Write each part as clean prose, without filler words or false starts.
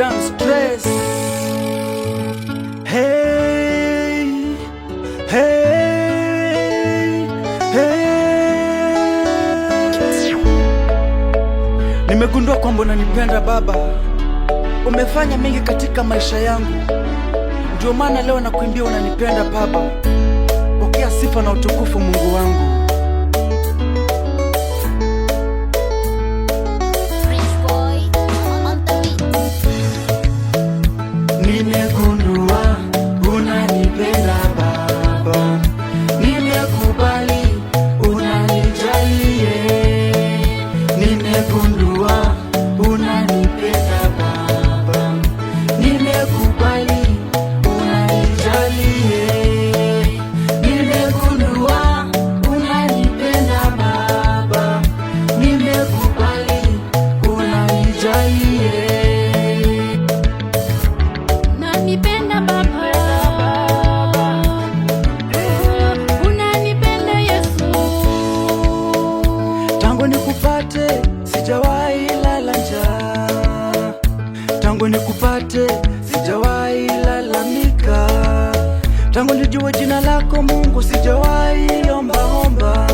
Madam Stress. Hey, hey, hey. Nimegundua kwamba unanipenda Baba, umefanya mengi katika maisha yangu, ndio maana leo nakuimbia unanipenda Baba. Pokea sifa na utukufu Mungu wangu. Nimegundua unanipenda Baba, nimekubali unanijali. Nimegundua unanipenda Baba, nimekubali unanijali. Nimegundua unanipenda Baba, nimekubali unanijali. Unanipenda Baba, unanipenda Yesu. Tangu nikupate sijawahi lala njaa, tangu nikupate sijawahi lalamika, tangu nijue jina lako Mungu sijawahi omba,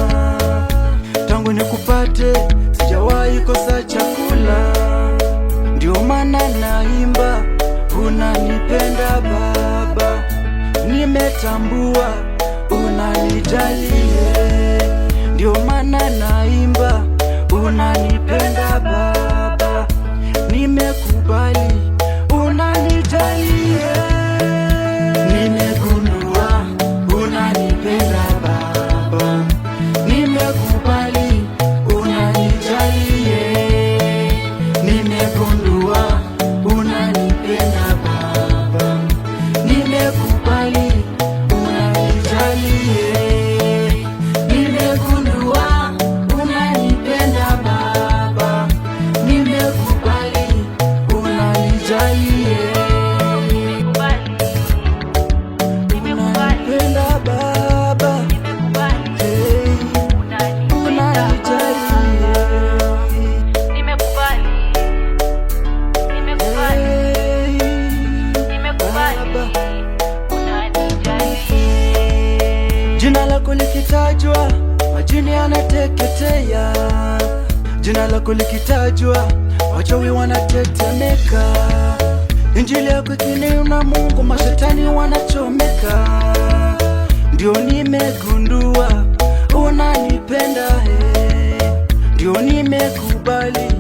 tangu nikupate sijawahi kosa chakula, ndio maana naimba unanipenda Baba, nimetambua unanijali, ndio maana naimba unanipenda Baba, nimekubali unanijali. Nimegundua unanipenda Baba, nimekubali unanijali. Nimegundua unanipenda Baba, nimekubali unanijali. Nimegundua unanipenda Baba, nimekubali unanijali. Unanipenda Baba, hey, unanijali. Jina lako likitajwa, majini yanateketea. Jina lako likitajwa, wachawi wanatetemeka. Injili yako ikinena Mungu, mashetani wanachomeka. Ndio nimegundua unanipenda, ndio nimekubali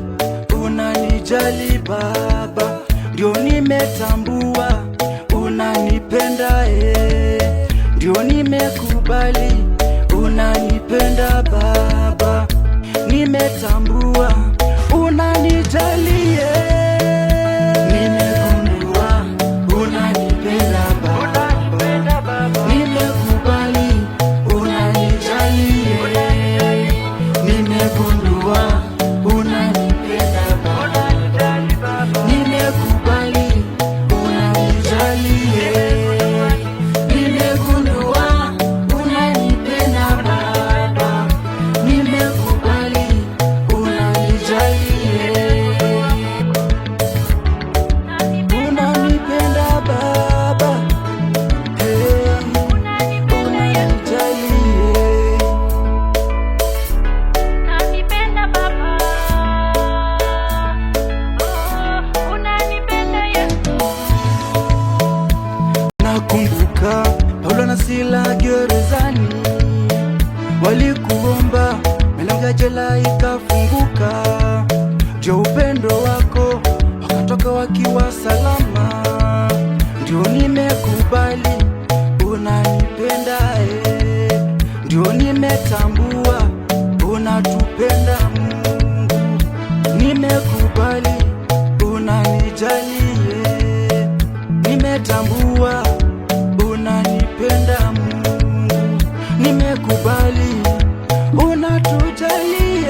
unanijali Baba, ndio nimetambua unanipenda, ndio nimekubali unanipenda Baba, nimetambua unanijali. Nimegundua unanipenda Baba, nimekubali unanijali. Nimegundua unanipenda Baba, nimekubali unanijali. Nimegundua unanipenda Baba, nimekubali unanijali. Unanipenda Baba, hey, unanijali. Unanipenda Baba, unanipenda Yesu. Nakumbuka Paulo na Sila gerezani, walikuomba milango ya jela ikafunguka. Ndio upendo wako wakatoka wakiwa salama. Ndio nimekubali unanipenda, ndio nimetambua unatupenda Mungu. Nimekubali unanijali, nimetambua unanipenda Mungu. Nimekubali unatujali.